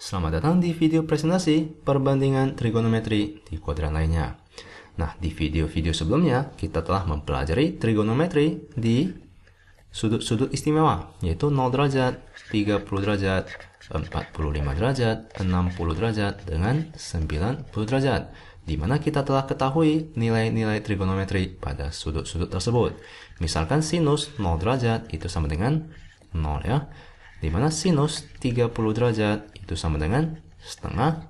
Selamat datang di video presentasi perbandingan trigonometri di kuadran lainnya. Nah, di video-video sebelumnya kita telah mempelajari trigonometri di sudut-sudut istimewa, yaitu 0 derajat, 30 derajat, 45 derajat, 60 derajat, dengan 90 derajat, di mana kita telah ketahui nilai-nilai trigonometri pada sudut-sudut tersebut. Misalkan sinus 0 derajat itu sama dengan 0 ya, di mana sinus 30 derajat itu sama dengan setengah,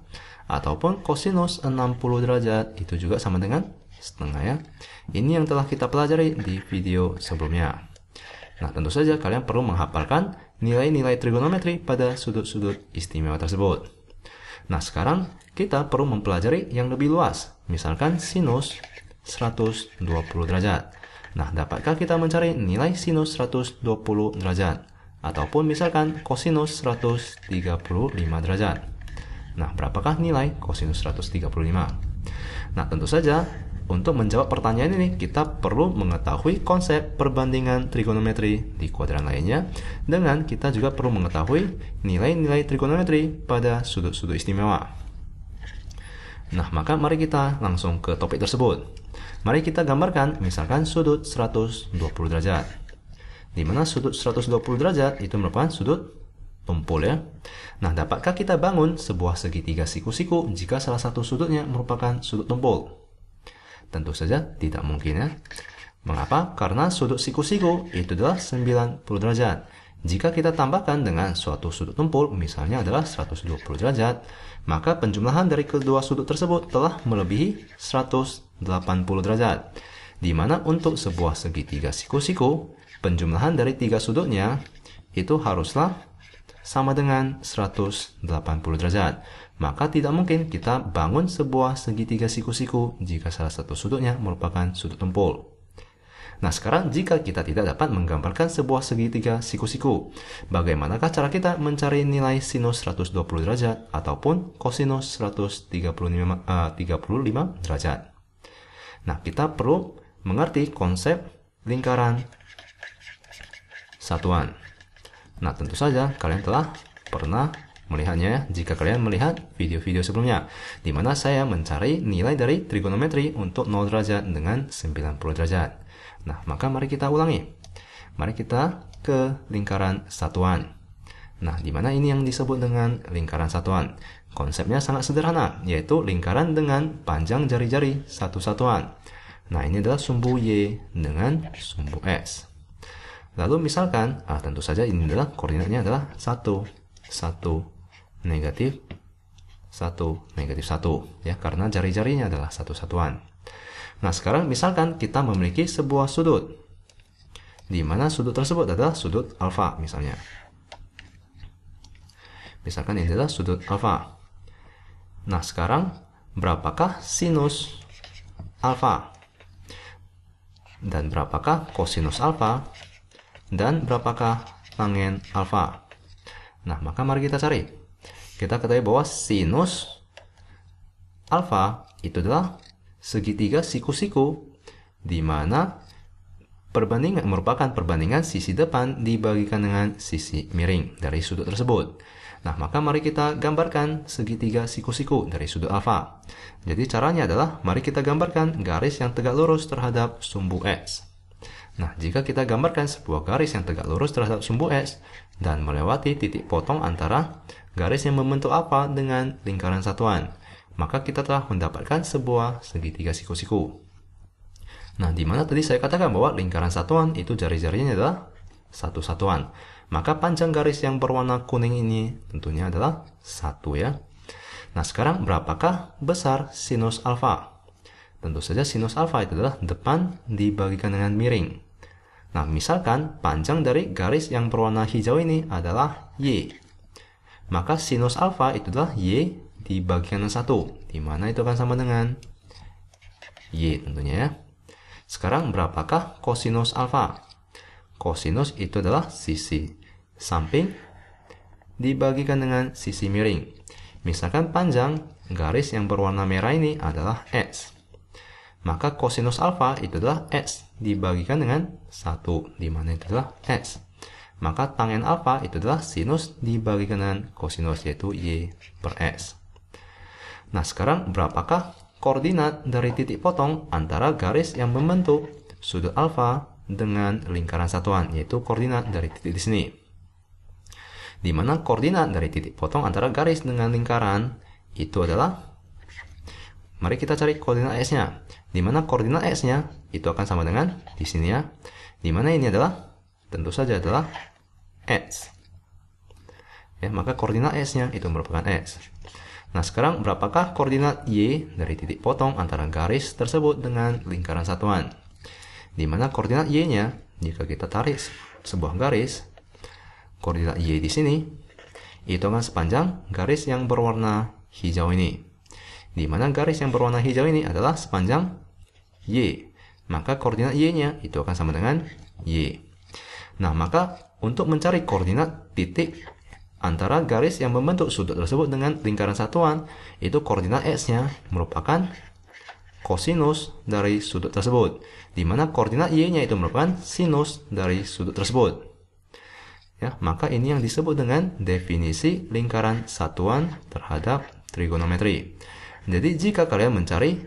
ataupun kosinus 60 derajat itu juga sama dengan setengah ya. Ini yang telah kita pelajari di video sebelumnya. Nah, tentu saja kalian perlu menghafalkan nilai-nilai trigonometri pada sudut-sudut istimewa tersebut. Nah, sekarang kita perlu mempelajari yang lebih luas. Misalkan sinus 120 derajat. Nah, dapatkah kita mencari nilai sinus 120 derajat? Ataupun misalkan kosinus 135 derajat. Nah, berapakah nilai kosinus 135? Nah, tentu saja untuk menjawab pertanyaan ini kita perlu mengetahui konsep perbandingan trigonometri di kuadran lainnya, dengan kita juga perlu mengetahui nilai-nilai trigonometri pada sudut-sudut istimewa. Nah, maka mari kita langsung ke topik tersebut. Mari kita gambarkan misalkan sudut 120 derajat. Di mana sudut 120 derajat itu merupakan sudut tumpul ya. Nah, dapatkah kita bangun sebuah segitiga siku-siku jika salah satu sudutnya merupakan sudut tumpul? Tentu saja tidak mungkin ya. Mengapa? Karena sudut siku-siku itu adalah 90 derajat. Jika kita tambahkan dengan suatu sudut tumpul, misalnya adalah 120 derajat, maka penjumlahan dari kedua sudut tersebut telah melebihi 180 derajat. Di mana untuk sebuah segitiga siku-siku, penjumlahan dari tiga sudutnya itu haruslah sama dengan 180 derajat. Maka tidak mungkin kita bangun sebuah segitiga siku-siku jika salah satu sudutnya merupakan sudut tumpul. Nah, sekarang jika kita tidak dapat menggambarkan sebuah segitiga siku-siku, bagaimanakah cara kita mencari nilai sinus 120 derajat ataupun kosinus 135 derajat? Nah, kita perlu mengerti konsep lingkaran satuan. Nah, tentu saja kalian telah pernah melihatnya jika kalian melihat video-video sebelumnya, di mana saya mencari nilai dari trigonometri untuk 0 derajat dengan 90 derajat. Nah, maka mari kita ulangi. Mari kita ke lingkaran satuan. Nah, di mana ini yang disebut dengan lingkaran satuan. Konsepnya sangat sederhana, yaitu lingkaran dengan panjang jari-jari satu satuan. Nah, ini adalah sumbu Y dengan sumbu X. Lalu misalkan, tentu saja ini adalah koordinatnya adalah 1, 1, negatif 1, negatif 1 ya, karena jari-jarinya adalah satu satuan. Nah, sekarang misalkan kita memiliki sebuah sudut, di mana sudut tersebut adalah sudut alfa misalnya. Misalkan ini adalah sudut alfa. Nah, sekarang berapakah sinus alfa? Dan berapakah kosinus alfa? Dan berapakah tangen alfa? Nah, maka mari kita cari. Kita ketahui bahwa sinus alfa itu adalah segitiga siku-siku, di mana perbandingan merupakan perbandingan sisi depan dibagikan dengan sisi miring dari sudut tersebut. Nah, maka mari kita gambarkan segitiga siku-siku dari sudut alfa. Jadi caranya adalah mari kita gambarkan garis yang tegak lurus terhadap sumbu X. Nah, jika kita gambarkan sebuah garis yang tegak lurus terhadap sumbu X dan melewati titik potong antara garis yang membentuk alfa dengan lingkaran satuan, maka kita telah mendapatkan sebuah segitiga siku-siku. Nah, di mana tadi saya katakan bahwa lingkaran satuan itu jari-jarinya adalah satu satuan. Maka panjang garis yang berwarna kuning ini tentunya adalah 1 ya. Nah, sekarang berapakah besar sinus alfa? Tentu saja sinus alfa itu adalah depan dibagikan dengan miring. Nah, misalkan panjang dari garis yang berwarna hijau ini adalah Y. Maka sinus alfa itu adalah Y dibagikan dengan 1, di mana itu akan sama dengan Y tentunya ya. Sekarang berapakah kosinus alfa? Kosinus itu adalah sisi samping dibagikan dengan sisi miring. Misalkan panjang garis yang berwarna merah ini adalah X. Maka kosinus alfa itu adalah X dibagikan dengan 1, di mana itu adalah X. maka tangen alfa itu adalah sinus dibagikan dengan kosinus, yaitu Y per S. Nah, sekarang berapakah koordinat dari titik potong antara garis yang membentuk sudut alfa dengan lingkaran satuan, yaitu koordinat dari titik di sini. Di mana koordinat dari titik potong antara garis dengan lingkaran itu adalah, mari kita cari koordinat X-nya. Di mana koordinat X-nya itu akan sama dengan di sini ya. Di mana ini adalah tentu saja adalah X. Ya, maka koordinat X-nya itu merupakan X. Nah, sekarang berapakah koordinat Y dari titik potong antara garis tersebut dengan lingkaran satuan? Di mana koordinat Y-nya, jika kita tarik sebuah garis, koordinat Y di sini itu akan sepanjang garis yang berwarna hijau ini. Di mana garis yang berwarna hijau ini adalah sepanjang Y. Maka koordinat Y-nya itu akan sama dengan Y. Nah, maka untuk mencari koordinat titik antara garis yang membentuk sudut tersebut dengan lingkaran satuan, itu koordinat X-nya merupakan kosinus dari sudut tersebut. Di mana koordinat Y-nya itu merupakan sinus dari sudut tersebut. Ya, maka ini yang disebut dengan definisi lingkaran satuan terhadap trigonometri. Jadi jika kalian mencari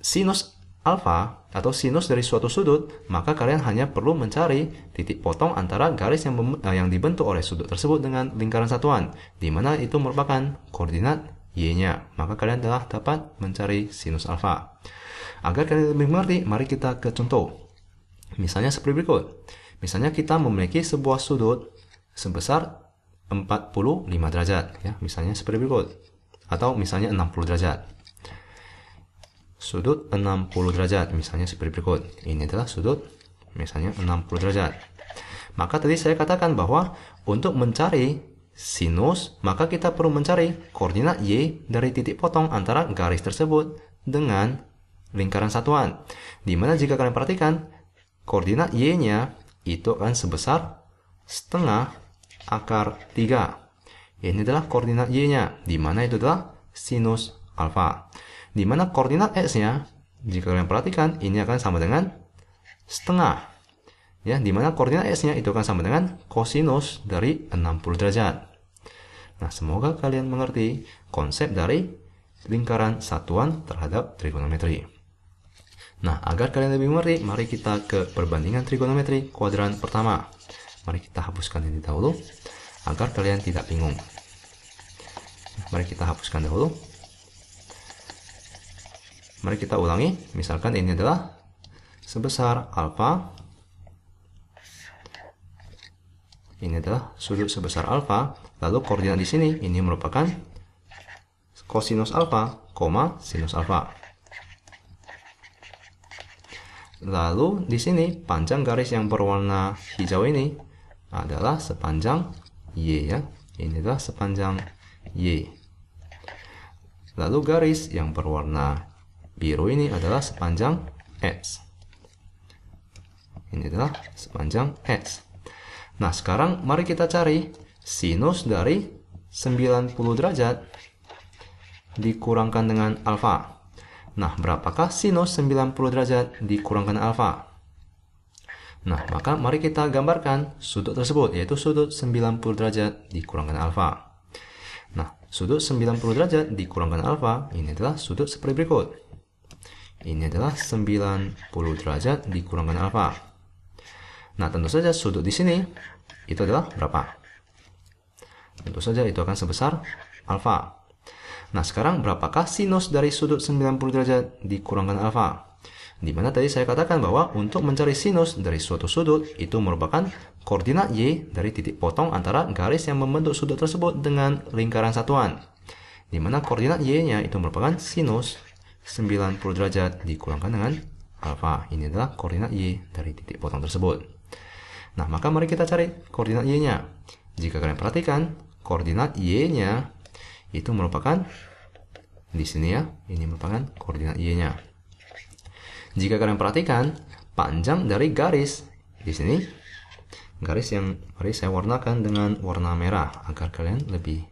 sinus alfa atau sinus dari suatu sudut, maka kalian hanya perlu mencari titik potong antara garis yang dibentuk oleh sudut tersebut dengan lingkaran satuan, di mana itu merupakan koordinat Y-nya. Maka kalian telah dapat mencari sinus alfa. Agar kalian lebih mengerti, mari kita ke contoh. Misalnya seperti berikut. Misalnya kita memiliki sebuah sudut sebesar 45 derajat, ya, misalnya seperti berikut. Atau misalnya 60 derajat. Sudut 60 derajat, misalnya seperti berikut. Ini adalah sudut misalnya 60 derajat. Maka tadi saya katakan bahwa untuk mencari sinus, maka kita perlu mencari koordinat Y dari titik potong antara garis tersebut dengan lingkaran satuan. Dimana jika kalian perhatikan, koordinat Y-nya itu akan sebesar setengah akar 3. Ini adalah koordinat Y-nya, dimana itu adalah sinus alfa. Dimana koordinat X-nya, jika kalian perhatikan, ini akan sama dengan setengah. Ya, dimana koordinat X-nya itu akan sama dengan kosinus dari 60 derajat. Nah, semoga kalian mengerti konsep dari lingkaran satuan terhadap trigonometri. Nah, agar kalian lebih mengerti, mari kita ke perbandingan trigonometri kuadran pertama. Mari kita hapuskan ini dahulu, agar kalian tidak bingung. Mari kita hapuskan dahulu. Mari kita ulangi. Misalkan ini adalah sebesar alfa. Ini adalah sudut sebesar alfa. Lalu koordinat di sini ini merupakan kosinus alfa, sinus alfa. Lalu di sini panjang garis yang berwarna hijau ini adalah sepanjang Y, ya. Ini adalah sepanjang Y. Lalu garis yang berwarna biru ini adalah sepanjang X. Ini adalah sepanjang X. Nah, sekarang mari kita cari sinus dari 90 derajat dikurangkan dengan alfa. Nah, berapakah sinus 90 derajat dikurangkan alfa? Nah, maka mari kita gambarkan sudut tersebut, yaitu sudut 90 derajat dikurangkan alfa. Nah, sudut 90 derajat dikurangkan alfa, ini adalah sudut seperti berikut. Ini adalah 90 derajat dikurangkan alfa. Nah, tentu saja sudut di sini itu adalah berapa? Tentu saja itu akan sebesar alfa. Nah, sekarang berapakah sinus dari sudut 90 derajat dikurangkan alfa? Dimana tadi saya katakan bahwa untuk mencari sinus dari suatu sudut itu merupakan koordinat Y dari titik potong antara garis yang membentuk sudut tersebut dengan lingkaran satuan. Dimana koordinat Y-nya itu merupakan sinus 90 derajat dikurangkan dengan alfa. Ini adalah koordinat Y dari titik potong tersebut. Nah, maka mari kita cari koordinat Y-nya. Jika kalian perhatikan, koordinat Y-nya itu merupakan di sini, ya. Ini merupakan koordinat Y-nya. Jika kalian perhatikan, panjang dari garis di sini, garis yang mari saya warnakan dengan warna merah agar kalian lebih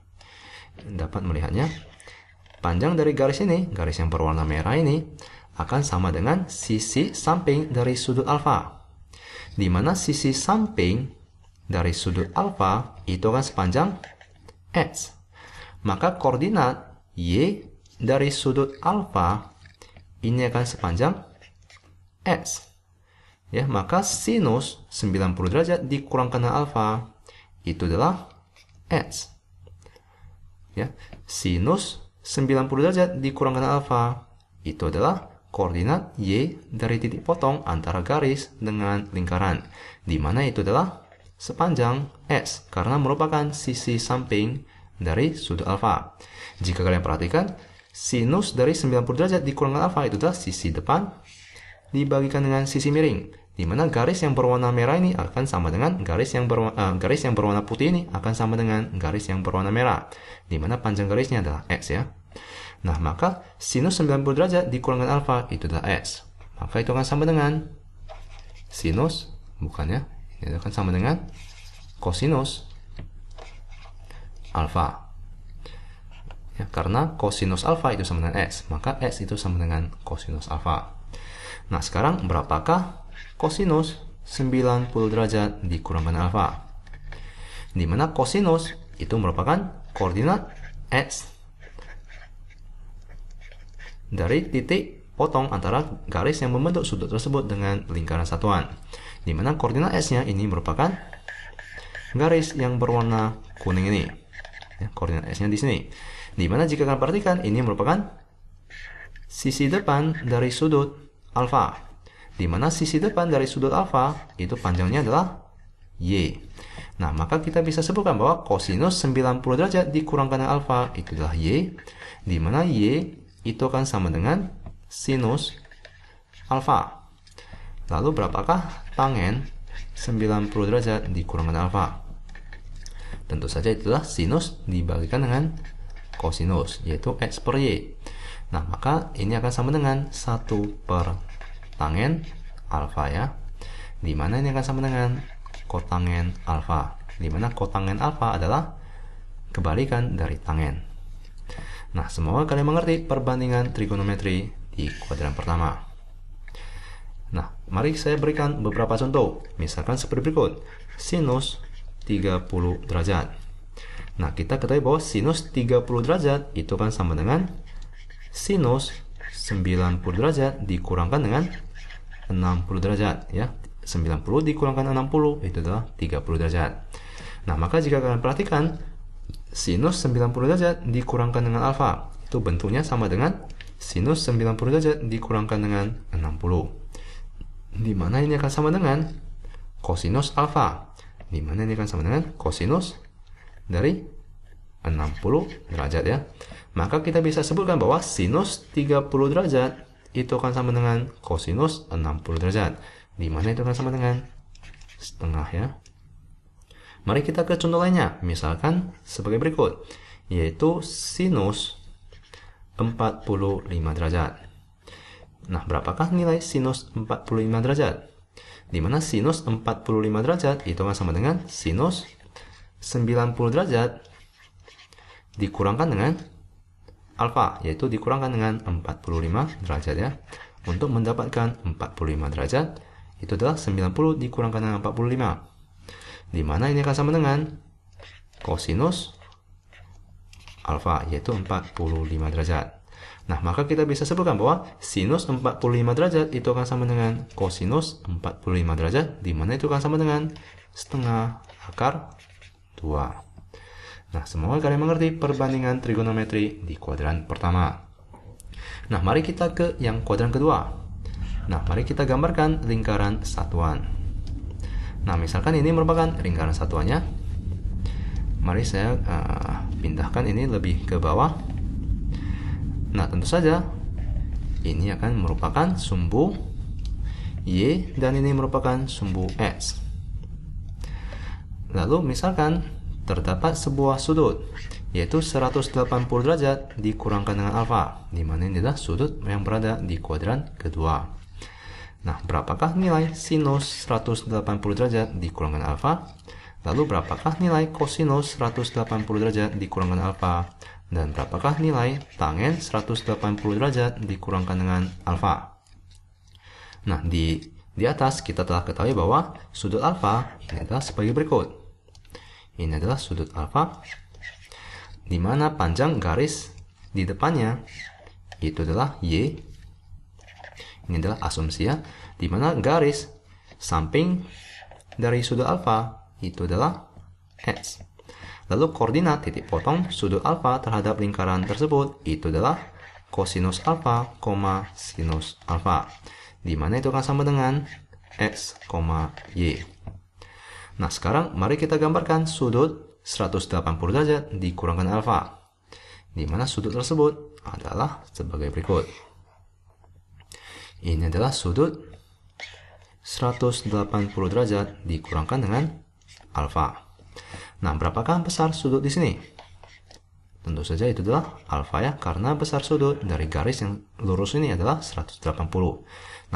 dapat melihatnya. Panjang dari garis ini, garis yang berwarna merah ini, akan sama dengan sisi samping dari sudut alfa. Di mana sisi samping dari sudut alfa itu akan sepanjang X. Maka koordinat Y dari sudut alfa ini akan sepanjang X. Ya, maka sinus 90 derajat dikurangkan dengan alfa itu adalah X. Ya, sinus 90 derajat dikurangkan dengan alfa itu adalah koordinat Y dari titik potong antara garis dengan lingkaran, di mana itu adalah sepanjang X karena merupakan sisi samping dari sudut alfa. Jika kalian perhatikan, sinus dari 90 derajat dikurangkan alfa itu adalah sisi depan dibagikan dengan sisi miring, di mana garis yang berwarna merah ini akan sama dengan garis yang berwarna putih ini akan sama dengan garis yang berwarna merah, di mana panjang garisnya adalah X ya. Nah, maka sinus 90 derajat dikurangkan alfa itu adalah X. Maka itu akan sama dengan sinus, bukan ya, ini akan sama dengan kosinus alfa. Ya, karena kosinus alfa itu sama dengan X, maka X itu sama dengan kosinus alfa. Nah, sekarang berapakah kosinus 90 derajat dikurangkan alfa? Di mana kosinus itu merupakan koordinat X dari titik potong antara garis yang membentuk sudut tersebut dengan lingkaran satuan, di mana koordinat X-nya ini merupakan garis yang berwarna kuning ini. Ya, koordinat X-nya di sini. Di mana jika kalian perhatikan, ini merupakan sisi depan dari sudut alfa. Di mana sisi depan dari sudut alfa itu panjangnya adalah Y. Nah, maka kita bisa sebutkan bahwa kosinus 90 derajat dikurangkan dengan alfa itu adalah Y, di mana Y itu akan sama dengan sinus alfa. Lalu berapakah tangen 90 derajat dikurangkan alfa? Tentu saja itulah sinus dibagikan dengan kosinus, yaitu X per Y. Nah, maka ini akan sama dengan 1 per tangen alfa ya. Dimana ini akan sama dengan kotangen alfa. Dimana kotangen alfa adalah kebalikan dari tangen. Nah, semoga kalian mengerti perbandingan trigonometri di kuadran pertama. Nah, mari saya berikan beberapa contoh. Misalkan seperti berikut. Sinus 30 derajat. Nah, kita ketahui bahwa sinus 30 derajat itu kan sama dengan sinus 90 derajat dikurangkan dengan 60 derajat. Ya, 90 dikurangkan 60 itu adalah 30 derajat. Nah, maka jika kalian perhatikan, sinus 90 derajat dikurangkan dengan alfa itu bentuknya sama dengan sinus 90 derajat dikurangkan dengan 60, di mana ini akan sama dengan kosinus alfa, di mana ini akan sama dengan kosinus dari 60 derajat ya. Maka kita bisa sebutkan bahwa sinus 30 derajat itu akan sama dengan kosinus 60 derajat, di mana itu akan sama dengan setengah ya. Mari kita ke contoh lainnya, misalkan sebagai berikut, yaitu sinus 45 derajat. Nah, berapakah nilai sinus 45 derajat? Di mana sinus 45 derajat itu akan sama dengan sinus 90 derajat dikurangkan dengan alfa, yaitu dikurangkan dengan 45 derajat ya. Untuk mendapatkan 45 derajat, itu adalah 90 dikurangkan dengan 45. Di mana ini akan sama dengan kosinus alfa, yaitu 45 derajat. Nah, maka kita bisa sebutkan bahwa sinus 45 derajat itu akan sama dengan kosinus 45 derajat, di mana itu akan sama dengan setengah akar 2. Nah, semoga kalian mengerti perbandingan trigonometri di kuadran pertama. Nah, mari kita ke yang kuadran kedua. Nah, mari kita gambarkan lingkaran satuan. Nah, misalkan ini merupakan lingkaran satuannya. Mari saya pindahkan ini lebih ke bawah. Nah, tentu saja ini akan merupakan sumbu Y dan ini merupakan sumbu X. Lalu misalkan terdapat sebuah sudut, yaitu 180 derajat dikurangkan dengan alfa, di mana ini adalah sudut yang berada di kuadran kedua. Nah, berapakah nilai sinus 180 derajat dikurangkan alfa? Lalu berapakah nilai kosinus 180 derajat dikurangkan alfa? Dan berapakah nilai tangen 180 derajat dikurangkan dengan alfa? Nah, di Di atas kita telah ketahui bahwa sudut alfa ini adalah sebagai berikut. Ini adalah sudut alfa, di mana panjang garis di depannya itu adalah Y. Ini adalah asumsi ya, di mana garis samping dari sudut alfa itu adalah X. Lalu koordinat titik potong sudut alfa terhadap lingkaran tersebut itu adalah kosinus alfa, sinus alfa, di mana itu akan sama dengan X, Y. Nah, sekarang mari kita gambarkan sudut 180 derajat dikurangkan alfa, di mana sudut tersebut adalah sebagai berikut. Ini adalah sudut 180 derajat dikurangkan dengan alfa. Nah, berapakah besar sudut di sini? Tentu saja itu adalah alfa ya, karena besar sudut dari garis yang lurus ini adalah 180.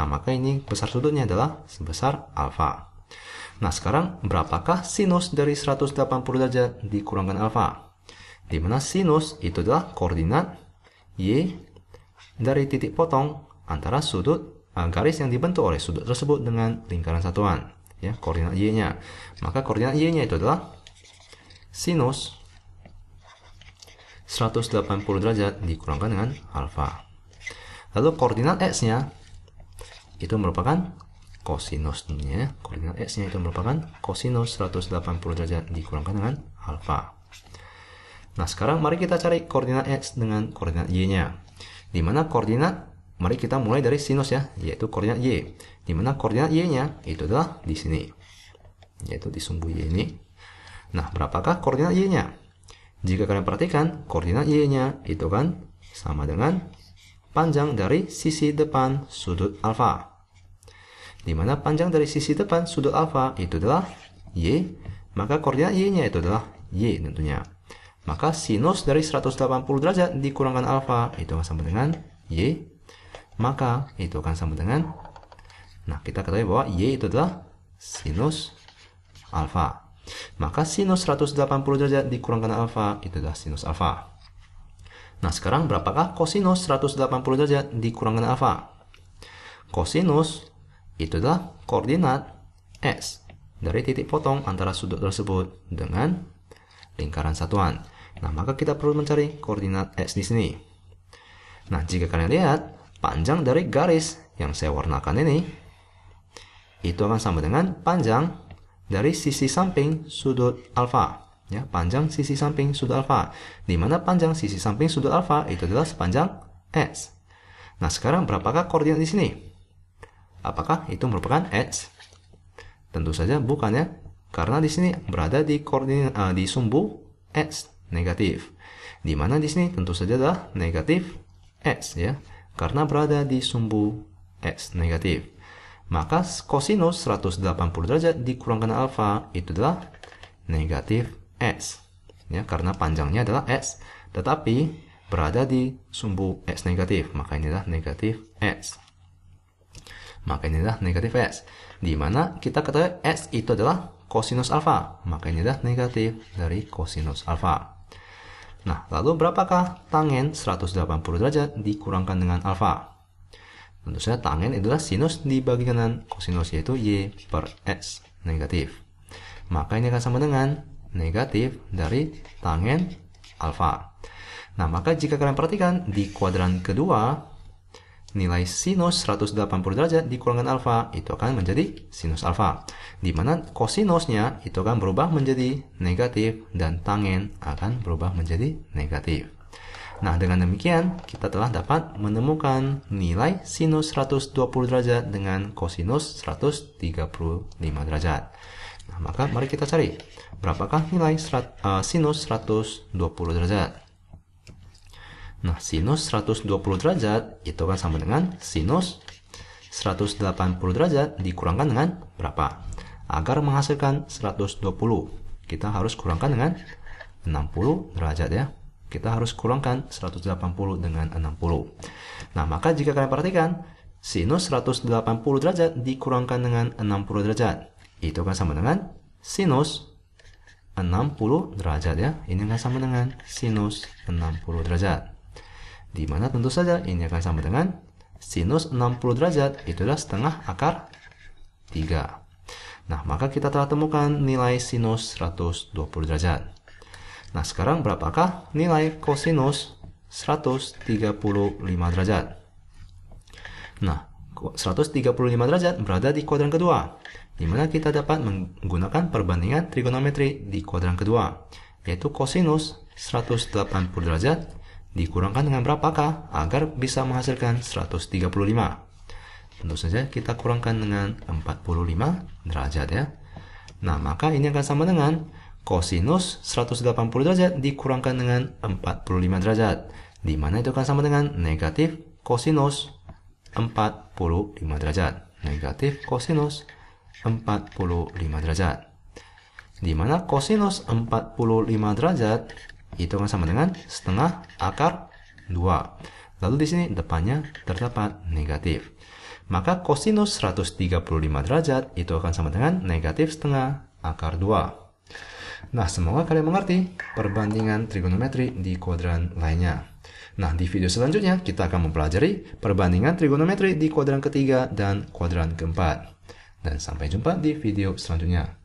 Nah, maka ini besar sudutnya adalah sebesar alfa. Nah, sekarang berapakah sinus dari 180 derajat dikurangkan alfa? Di mana sinus itu adalah koordinat Y dari titik potong antara sudut garis yang dibentuk oleh sudut tersebut dengan lingkaran satuan, ya, koordinat Y-nya. Maka koordinat Y-nya itu adalah sinus 180 derajat dikurangkan dengan alfa. Lalu koordinat X-nya itu merupakan kosinusnya. Koordinat X-nya itu merupakan kosinus 180 derajat dikurangkan dengan alfa. Nah, sekarang mari kita cari koordinat X dengan koordinat Y-nya. Di mana koordinat, mari kita mulai dari sinus ya, yaitu koordinat Y. Di mana koordinat Y-nya itu adalah di sini, yaitu di sumbu Y ini. Nah, berapakah koordinat Y-nya? Jika kalian perhatikan, koordinat Y-nya itu kan sama dengan panjang dari sisi depan sudut alfa. Di mana panjang dari sisi depan sudut alfa itu adalah Y, maka koordinat Y-nya itu adalah Y tentunya. Maka sinus dari 180 derajat dikurangkan alfa itu akan sama dengan Y, maka itu akan sama dengan, nah, kita ketahui bahwa Y itu adalah sinus alfa. Maka sinus 180 derajat dikurangkan alfa itu adalah sinus alfa. Nah, sekarang berapakah kosinus 180 derajat dikurangkan alfa? Kosinus itu adalah koordinat X dari titik potong antara sudut tersebut dengan lingkaran satuan. Nah, maka kita perlu mencari koordinat X di sini. Nah, jika kalian lihat, panjang dari garis yang saya warnakan ini itu akan sama dengan panjang dari sisi samping sudut alfa, ya, panjang sisi samping sudut alfa, di mana panjang sisi samping sudut alfa itu adalah sepanjang X. Nah, sekarang berapakah koordinat di sini? Apakah itu merupakan X? Tentu saja bukan ya, karena di sini berada di koordinat di sumbu X negatif, di mana di sini tentu saja adalah negatif X ya, karena berada di sumbu X negatif. Maka kosinus 180 derajat dikurangkan alfa itu adalah negatif X. Ya, karena panjangnya adalah X, tetapi berada di sumbu X negatif. Maka ini adalah negatif X. Maka ini adalah negatif X. Di mana kita ketahui X itu adalah kosinus alfa. Maka ini adalah negatif dari kosinus alfa. Nah, lalu berapakah tangen 180 derajat dikurangkan dengan alfa? Tentu saja tangen adalah sinus dibagi dengan kosinus, yaitu Y per X negatif. Maka ini akan sama dengan negatif dari tangen alfa. Nah, maka jika kalian perhatikan di kuadran kedua, nilai sinus 180 derajat dikurangkan alfa itu akan menjadi sinus alfa, di mana kosinusnya itu akan berubah menjadi negatif dan tangen akan berubah menjadi negatif. Nah, dengan demikian kita telah dapat menemukan nilai sinus 120 derajat dengan kosinus 135 derajat. Nah, maka mari kita cari berapakah nilai sinus 120 derajat. Nah, sinus 120 derajat itu akan sama dengan sinus 180 derajat dikurangkan dengan berapa? Agar menghasilkan 120, kita harus kurangkan dengan 60 derajat ya. Kita harus kurangkan 180 dengan 60. Nah, maka jika kalian perhatikan, sinus 180 derajat dikurangkan dengan 60 derajat, itu akan sama dengan sinus 60 derajat ya. Ini akan sama dengan sinus 60 derajat. Di mana tentu saja ini akan sama dengan sinus 60 derajat itu adalah setengah akar 3. Nah, maka kita telah temukan nilai sinus 120 derajat. Nah, sekarang berapakah nilai kosinus 135 derajat? Nah, 135 derajat berada di kuadran kedua, di mana kita dapat menggunakan perbandingan trigonometri di kuadran kedua, yaitu kosinus 180 derajat dikurangkan dengan berapakah agar bisa menghasilkan 135. Tentu saja kita kurangkan dengan 45 derajat ya. Nah, maka ini akan sama dengan kosinus 180 derajat dikurangkan dengan 45 derajat, di mana itu akan sama dengan negatif kosinus 45 derajat. Negatif kosinus 45 derajat. Di mana kosinus 45 derajat itu akan sama dengan setengah akar 2. Lalu di sini depannya terdapat negatif. Maka kosinus 135 derajat itu akan sama dengan negatif setengah akar 2. Nah, semoga kalian mengerti perbandingan trigonometri di kuadran lainnya. Nah, di video selanjutnya kita akan mempelajari perbandingan trigonometri di kuadran ketiga dan kuadran keempat. Dan sampai jumpa di video selanjutnya.